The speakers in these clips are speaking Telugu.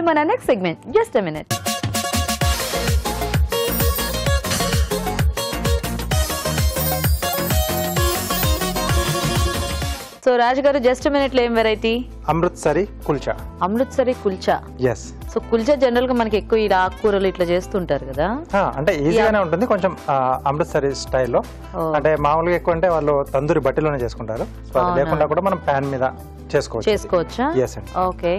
మరి మన next segment just a minute. So Raju గారు జస్ట్ మినిట్ లో ఏం variety? Amritsari kulcha. Amritsari kulcha. Yes. So kulcha general గా మనకి ఎక్కువ ఇలా ఆకుకూరలు ఇట్లా చేస్తుంటారు కదా, అంటే ఈజీగానే ఉంటుంది కొంచెం అమృత్సరి స్టైల్లో. అంటే మామూలుగా ఎక్కువ అంటే వాళ్ళు తందూరి బట్టిలోనే చేసుకుంటారు, లేకుండా కూడా మనం ప్యాన్ మీద చేసుకోవచ్చా? ఎస్ అండి. Okay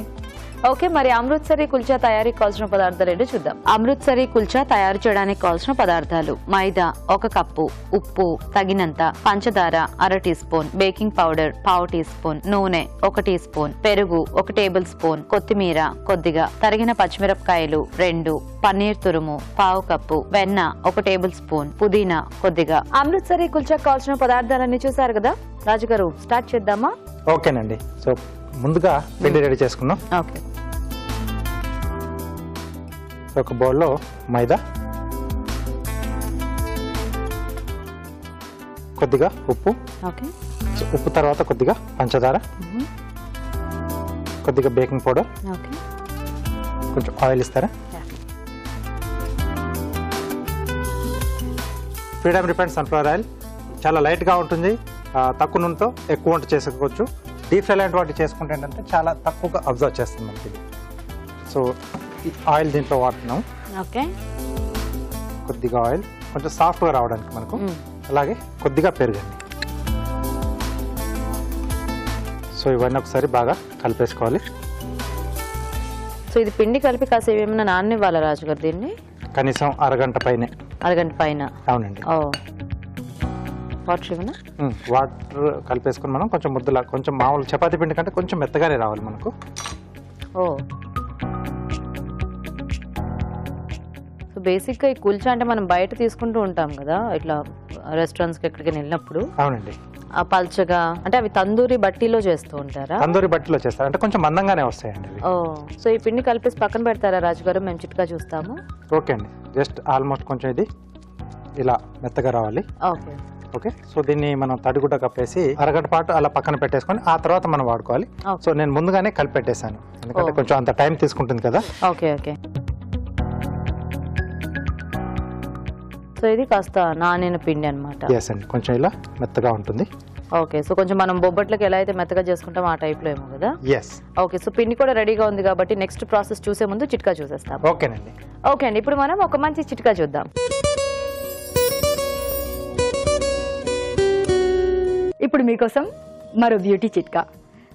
okay. మరి అమృత్సరి కుల్చా తయారీకి కావాల్సిన పదార్థాలు ఏంటో చూద్దాం. అమృత్సరి కుల్చా తయారు చేయడానికి కావాల్సిన పదార్థాలు: మైదా 1 కప్పు, ఉప్పు తగినంత, పంచదార 1/2 teaspoon, baking powder 1/2 teaspoon, నూనె 1 టీ స్పూన్, పెరుగు 1 టేబుల్ స్పూన్, కొత్తిమీర కొద్దిగా, తరిగిన పచ్చిమిరపకాయలు 2, పన్నీర్ తురుము 1/2 కప్పు, వెన్న 1 టేబుల్ స్పూన్, పుదీనా కొద్దిగా. అమృత్సరి కుల్చా కావాల్సిన పదార్థాలన్నీ చూసారు కదా రాజు గారు, స్టార్ట్ చేద్దామా? ఓకేనండి. సో ముందుగా పిండి రెడీ చేసుకుందాం. ఓకే. ఒక బౌల్లో మైదా, కొద్దిగా ఉప్పు, ఉప్పు తర్వాత కొద్దిగా పంచదార, కొద్దిగా బేకింగ్ పౌడర్, కొంచెం ఆయిల్ ఇస్తారా? ఫ్రీడమ్ రిఫైన్డ్ సన్ఫ్లవర్ ఆయిల్ చాలా లైట్గా ఉంటుంది, తక్కువ నూనెతో ఎక్కువ వంట చేసుకోవచ్చు. డీప్ ఫ్రై లాంటి వాటి చేసుకుంటే ఏంటంటే చాలా తక్కువగా అబ్జర్వ్ చేస్తుంది మనకి. సో ఈ ఆయిల్ దీంట్లో వాడుతున్నాం. ఓకే. కొద్దిగా ఆయిల్ కొంచెం సాఫ్ట్గా రావడానికి మనకు, అలాగే కొద్దిగా పెరుగండి. సో ఇవన్నీ ఒకసారి బాగా కలిపేసుకోవాలి. సో ఇది పిండి కలిపి కాసేపు ఏమైనా నాననివ్వాలా రాజు గారు దీన్ని? కనీసం అరగంట పైన. అరగంట పైన? అవునండి. వాటర్ కలిపేసుకుని మనం కొంచెం ముద్దలా, కొంచెం మామూలు చపాతీ పిండి కంటే కొంచెం మెత్తగానే రావాలి మనకు. సో బేసిక్ గా ఈ కుల్చా అంటే మనం బయట తీసుకుంటూ ఉంటాం కదా ఇట్లా రెస్టారెంట్స్ కి ఎక్కడికి వెళ్ళినప్పుడు. అవునండి. ఆ పల్చగా అంటే అవి తందూరి బట్టీలో చేస్తూ ఉంటారా? తందూరి బట్టీలో చేస్తారు, అంటే కొంచెం మందంగానే వస్తాయండి. సో ఈ పిండి కలిపేసి పక్కన పెడతారా రాజు గారు? మేము చిట్కా చూస్తాము. ఓకే అండి. జస్ట్ ఆల్మోస్ట్ కొంచెం ఇది ఇలా మెత్తగా రావాలి. Okay okay. సో దీన్ని మనం తడిగుడ్డ కప్పేసి అరగంట పాటు అలా పక్కన పెట్టేసుకొని ఆ తర్వాత మనం వాడుకోవాలి. సో నేను ముందుగానే కలిపి పెట్టేశాను, ఎందుకంటే కొంచెం అంత టైం తీసుకుంటుంది కదా. Okay okay. సో ఇది కాస్త నానిన పిండి అన్నమాట. ఎస్ అండి, కొంచెం ఇలా మెత్తగా ఉంటుంది. ఓకే. సో కొంచెం మనం బొబ్బట్లకి ఎలా అయితే మెత్తగా చేసుకుంటాం ఆ టైప్ లో ఏమో కదా. ఎస్. ఓకే. సో పిండి కూడా రెడీగా ఉంది కాబట్టి నెక్స్ట్ ప్రాసెస్ చూసే ముందు చిట్కా చూసేస్తాం. ఓకేనండి. ఓకే అండి. ఇప్పుడు మనం ఒక మంచి చిట్కా చూద్దాం. ఇప్పుడు మీకోసం మరో బ్యూటీ చిట్కా.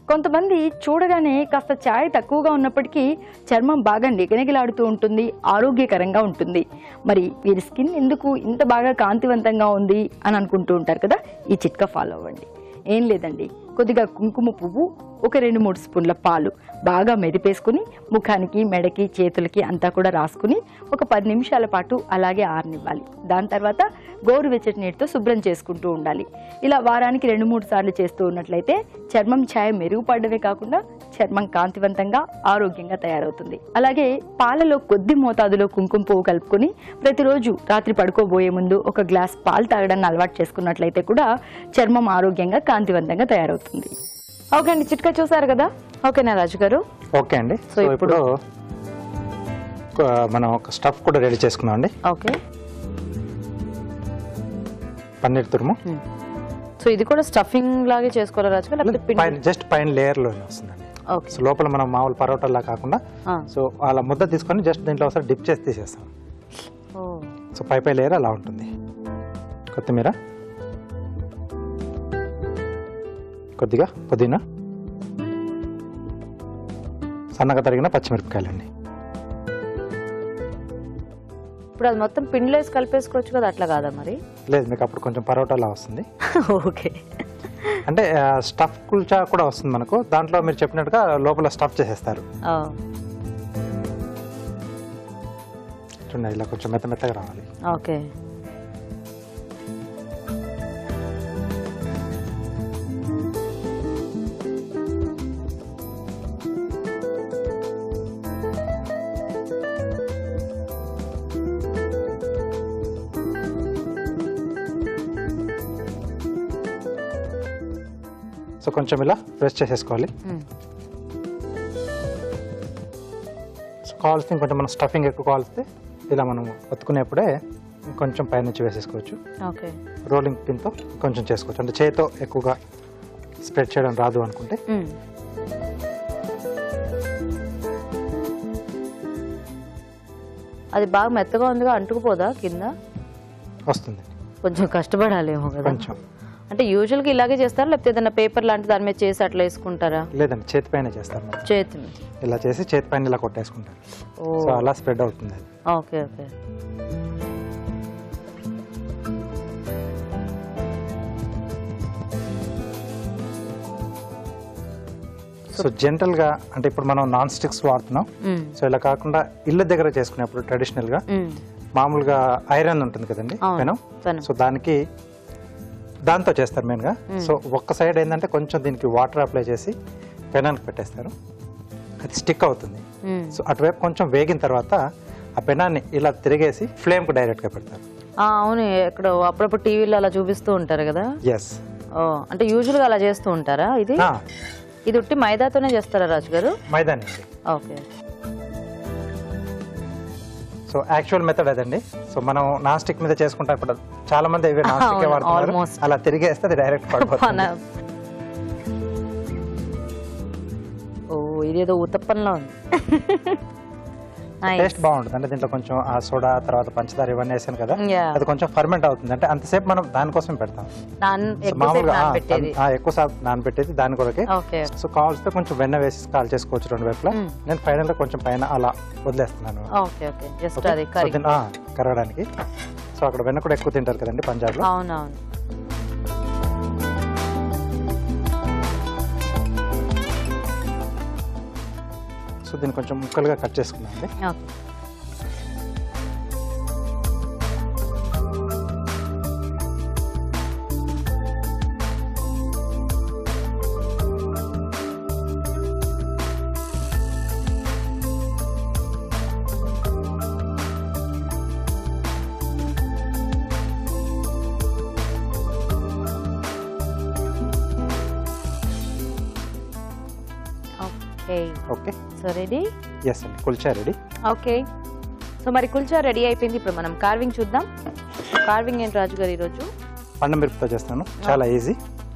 కొంతమంది చూడగానే కాస్త ఛాయ్ తక్కువగా ఉన్నప్పటికీ చర్మం బాగా నిగనిగలాడుతూ ఉంటుంది, ఆరోగ్యకరంగా ఉంటుంది. మరి వీరి స్కిన్ ఎందుకు ఇంత బాగా కాంతివంతంగా ఉంది అని అనుకుంటూ ఉంటారు కదా. ఈ చిట్కా ఫాలో అవ్వండి. ఏం లేదండి, కొద్దిగా కుంకుమ పువ్వు, ఒక 2-3 స్పూన్ల పాలు బాగా మెదిపేసుకుని ముఖానికి, మెడకి, చేతులకి అంతా కూడా రాసుకుని ఒక 10 నిమిషాల పాటు అలాగే ఆరనివ్వాలి. దాని తర్వాత గోరువెచ్చటి నీటితో శుభ్రం చేసుకుంటూ ఉండాలి. ఇలా వారానికి 2-3 సార్లు చేస్తూ ఉన్నట్లయితే చర్మం ఛాయ మెరుగుపడమే కాకుండా చర్మం కాంతివంతంగా, ఆరోగ్యంగా తయారవుతుంది. అలాగే పాలలో కొద్ది మోతాదులో కుంకుమ పువ్వు కలుపుకొని ప్రతిరోజు రాత్రి పడుకోబోయే ముందు ఒక గ్లాస్ పాలు తాగడాన్ని అలవాటు చేసుకున్నట్లయితే కూడా చర్మం ఆరోగ్యంగా, కాంతివంతంగా తయారవుతుంది. ఓకే అండి. చిట్కా చూసారు కదా. ఓకేనా రాజు గారు? ఓకే అండి. సో ఇప్పుడు మనం ఒక స్టఫ్ కూడా రెడీ చేసుకున్నాం అండి. ఓకే. పన్నీర్ తురుము. సో ఇది కూడా స్టఫింగ్ లాగే చేసుకోవాలా రాజు గారు? లేకపోతే జస్ట్ పైన లేయర్ లోనే వస్తుందండి. సో లోపల మనం మామూలు పరోటాలా కాకుండా సో అలా ముద్ద తీసుకొని జస్ట్ దీంట్లో ఒకసారి డిప్ చేసి తీసేస్తాం. సో పై లేయర్ అలా ఉంటుంది. కొత్తిమీర, కొద్దిగా పుదీనా, సన్నగా తరిగిన పచ్చిమిరపకాయలండి. ఇప్పుడు అది మొత్తం పిండిలో వేసి కలిపేసుకోవచ్చు కదా, అట్లా కాదా మరి? లేదు, మీకు అప్పుడు కొంచెం పరోటాలా వస్తుంది. ఓకే. అంటే స్టఫ్ కుల్చా కూడా వస్తుంది మనకు, దాంట్లో మీరు చెప్పినట్టుగా లోపల స్టఫ్ చేసేస్తారు. చూడండి, ఇలా కొంచెం మెత్తగా రావాలి. ఓకే. సో కొంచెం ఇలా ప్రెస్ చేసేసుకోవాలి. కావాల్సి ఇంకొంచెం మనం స్టఫింగ్ ఎక్కువ కావాల్స్తే ఇలా మనం ఒత్తుకునేప్పుడే కొంచెం పైనుంచి వేసేసుకోవచ్చు. ఓకే, రోలింగ్ పిన్తో కొంచెం చేసుకోవచ్చు. అంటే చేతితో ఎక్కువగా స్ప్రెడ్ చేయడం రాదు అనుకుంటే అది బాగా మెత్తగా ఉందిగా, అంటుకుపోదా కింద? వస్తుంది, కొంచెం కష్టపడాలేమో కదా. కొంచెం. అంటే యూజువల్గా ఇలాగే చేస్తారా, లేకపోతే ఏదైనా పేపర్ లాంటి దాని మీద చేసి అట్లా వేసుకుంటారా? లేదండి, చేతి పైన చేస్తారు. చేతి ఇలా చేసి చేతి పైన ఇలా కొట్టేసుకుంటారు. సో అలా స్ప్రెడ్ అవుతుంది అది. Okay okay. సో జనరల్ గా అంటే ఇప్పుడు మనం నాన్ స్టిక్స్ వాడుతున్నాం. సో ఇలా కాకుండా ఇళ్ళ దగ్గర చేసుకునేప్పుడు ట్రెడిషనల్ గా మామూలుగా ఐరన్ ఉంటుంది కదండి, పెనం. సో దాంతో చేస్తారు మెయిన్ గా. సో ఒక్క సైడ్ ఏంటంటే కొంచెం దీనికి వాటర్ అప్లై చేసి పెనానికి పెట్టేస్తారు, అది స్టిక్ అవుతుంది. సో అటువైపు కొంచెం వేగిన తర్వాత ఆ పెనాన్ని ఇలా తిరిగేసి ఫ్లేమ్ కు డైరెక్ట్ గా పెడతారు. అవును, ఎక్కడ అప్పుడప్పుడు టీవీలో అలా చూపిస్తూ ఉంటారు కదా. ఎస్. అంటే యూజువల్ గా అలా చేస్తూ ఉంటారా? ఇది ఉట్టి మైదాతోనే చేస్తారా రాజు గారు? మైదాని. ఓకే. సో యాక్చువల్ మెథడ్ అదండి. సో మనం నాన్ స్టిక్ మీద చేసుకుంటాం. ఇప్పుడు చాలా మంది ఇవి నాన్ స్టిక్ వాడుతున్నారు. అలా తిరిగేస్తే అది డైరెక్ట్ పడిపోతుంది. ఓ, ఇదేదో ఉతప్పంలో ఉంది. టేస్ట్ బాగుంటుంది. అంటే దీంట్లో కొంచెం ఆ సోడా తర్వాత పంచదార ఇవన్నీ వేసాను కదా, అది కొంచెం ఫర్మెంట్ అవుతుంది. అంటే అంతసేపు మనం దానికోసం పెడతాం. మామూలుగా ఎక్కువసేపు నానబెట్టేది దాని కొరకే. సో కావాల్సితే కొంచెం వెన్న వేసి కాల్ చేసుకోవచ్చు రెండు వైపులా. నేను ఫైనల్ గా కొంచెం పైన అలా వదిలేస్తున్నాను కరగడానికి. సో అక్కడ వెన్న కూడా ఎక్కువ తింటారు కదండి పంజాబ్ లో. అవునవును. సో దీన్ని కొంచెం ముక్కలుగా కట్ చేసుకున్నాం అండి. Okay, so ready? ఎస్ అండి, కుల్చా రెడీ. ఓకే, సో మరి కుల్చా రెడీ అయిపోయింది. ఇప్పుడు మనం కార్వింగ్ చూద్దాం. కార్వింగ్ ఏంటి రాజు గారు ఈరోజు? పండు మిరపతో చేస్తాను, చాలా ఈజీ.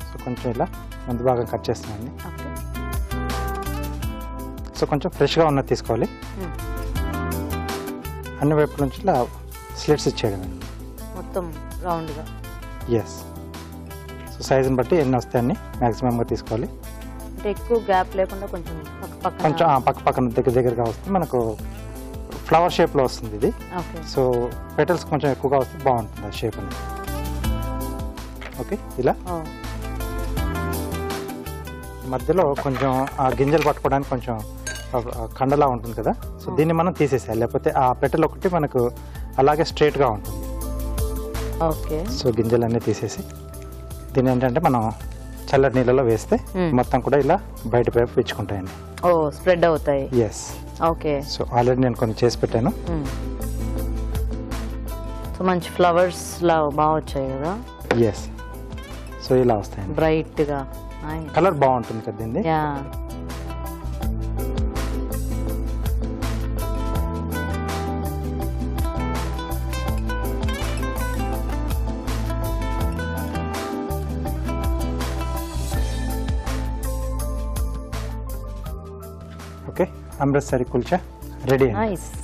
సో కొంచెం ఇలా ముందు భాగం కట్ చేస్తున్నాను. సో కొంచెం ఫ్రెష్గా ఉన్నది తీసుకోవాలి. అన్ని వైపుల నుంచి ఇలా స్లిట్స్ ఇచ్చేయడం మొత్తం రౌండ్గా. ఎస్. సో సైజుని బట్టి ఎన్ని వస్తాయి అన్ని మ్యాక్సిమంగా తీసుకోవాలి. అంటే ఎక్కువ గ్యాప్ లేకుండా కొంచెం కొంచెం పక్క పక్కన దగ్గరగా వస్తే మనకు ఫ్లవర్ షేప్ లో వస్తుంది ఇది. సో పెటల్స్ కొంచెం ఎక్కువగా వస్తే బాగుంటుంది ఆ షేప్ అనేది. ఓకే, ఇలా మధ్యలో కొంచెం ఆ గింజలు పట్టుకోవడానికి కొంచెం కండలా ఉంటుంది కదా. సో దీన్ని మనం తీసేసేయాలి, లేకపోతే ఆ పెటల్ ఒకటి మనకు అలాగే స్ట్రైట్ గా ఉంటుంది. ఓకే. సో గింజలన్నీ తీసేసి దీన్ని ఏంటంటే మనం చల్లటి నీళ్ళలో వేస్తే మొత్తం కూడా ఇలా బయట వైపు పిచ్చుకుంటాయండి. ఓ, స్ప్రెడ్ అవుతాయి. ఎస్. ఓకే. సో ఆల్రెడీ నేను కొన్ని చేసి పెట్టాను. సో మంచి ఫ్లవర్స్ లా బాగా వచ్చాయి కదా. ఎస్. సో ఇలా వస్తాయండి, బ్రైట్ గా. కలర్ బాగుంటుంది కదండి. Okay, Amritsari kulcha ready.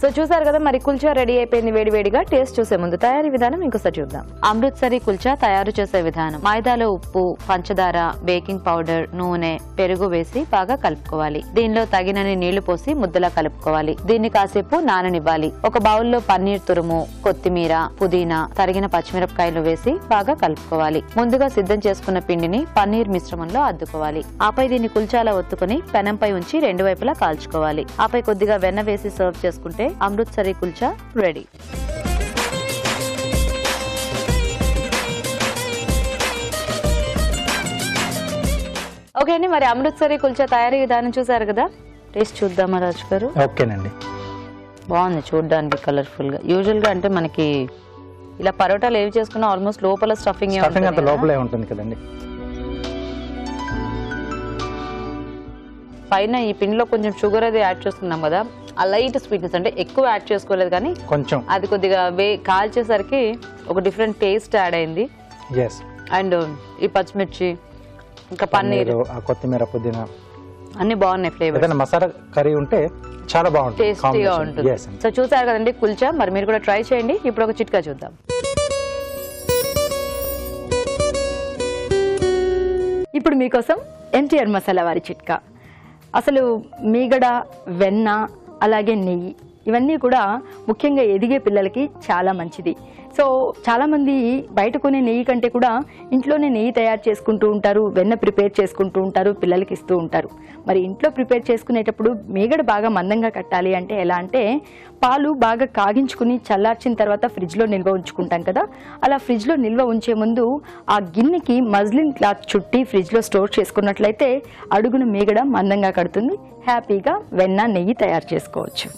So చూసారు కదా, మరి కుల్చా రెడీ అయిపోయింది వేడివేడిగా. టేస్ట్ చూసే ముందు తయారీ విధానం ఇంకోసారి చూద్దాం. అమృత్సరి కుల్చా తయారు చేసే విధానం: మైదాలో ఉప్పు, పంచదార, బేకింగ్ పౌడర్, నూనె, పెరుగు వేసి బాగా కలుపుకోవాలి. దీనిలో తగినన్ని నీళ్లు పోసి ముద్దలా కలుపుకోవాలి. దీన్ని కాసేపు నాననివ్వాలి. ఒక బౌల్లో పన్నీర్ తురుము, కొత్తిమీర, పుదీనా, తరిగిన పచ్చిమిరపకాయలు వేసి బాగా కలుపుకోవాలి. ముందుగా సిద్ధం చేసుకున్న పిండిని పన్నీర్ మిశ్రమంలో అద్దుకోవాలి. ఆపై దీన్ని కుల్చాలా ఒత్తుకుని పెనంపై ఉంచి రెండు వైపులా కాల్చుకోవాలి. ఆపై కొద్దిగా వెన్న వేసి సర్వ్ చేసుకుంటే అమృత్సరి కుల్చా రెడీ. ఓకే అండి, మరి అమృత్సరి కుల్చా తయారీ విధానం చూసారు కదా. టేస్ట్ చూద్దామా రాజు గారు? ఓకేనండి. బాగుంది చూడడానికి, కలర్ఫుల్ గా. యూజువల్ గా అంటే మనకి ఇలా పరోటాలు ఏవి చేసుకున్నా ఆల్మోస్ట్ లోపల స్టఫింగ్ అంత లోపలే ఉంటుంది కదండి. పైన ఈ పిండిలో కొంచెం షుగర్ అది యాడ్ చేస్తున్నాం కదా, ఆ లైట్ స్వీట్నెస్, అంటే ఎక్కువ యాడ్ చేసుకోలేదు కానీ కొంచెం అది కొద్దిగా కాల్చేసరికి ఒక డిఫరెంట్ టేస్ట్ యాడ్ అయింది. ఎస్. అండ్ ఈ పచ్చిమిర్చి ఇంకా పన్నీర్, కొత్తిమీర, పుదీనా అన్ని బాగున్నాయి. ఫ్లేవర్ ఏదైనా మసాలా కర్రీ ఉంటే చాలా బాగుంటుంది, టేస్టీగా ఉంటుంది. సో చూసారు కదండి కుల్చా, మరి మీరు కూడా ట్రై చేయండి. ఇప్పుడు ఒక చిట్కా చూద్దాం. ఇప్పుడు మీకోసం ఎన్టీఆర్ మసాలా వారి చిట్కా. అసలు మీగడ, వెన్న, అలాగే నెయ్యి ఇవన్నీ కూడా ముఖ్యంగా ఎదిగే పిల్లలకి చాలా మంచిది. సో చాలామంది బయట కొనే నెయ్యి కంటే కూడా ఇంట్లోనే నెయ్యి తయారు చేసుకుంటూ ఉంటారు, వెన్న ప్రిపేర్ చేసుకుంటూ ఉంటారు, పిల్లలకి ఇస్తూ ఉంటారు. మరి ఇంట్లో ప్రిపేర్ చేసుకునేటప్పుడు మీగడ బాగా మందంగా కట్టాలి అంటే ఎలా అంటే, పాలు బాగా కాగించుకుని చల్లార్చిన తర్వాత ఫ్రిడ్జ్లో నిల్వ ఉంచుకుంటాం కదా, అలా ఫ్రిడ్జ్లో నిల్వ ఉంచే ముందు ఆ గిన్నెకి మజ్లిన్ క్లాత్ చుట్టి ఫ్రిడ్జ్లో స్టోర్ చేసుకున్నట్లయితే అడుగున మీగడ మందంగా కడుతుంది. హ్యాపీగా వెన్న, నెయ్యి తయారు చేసుకోవచ్చు.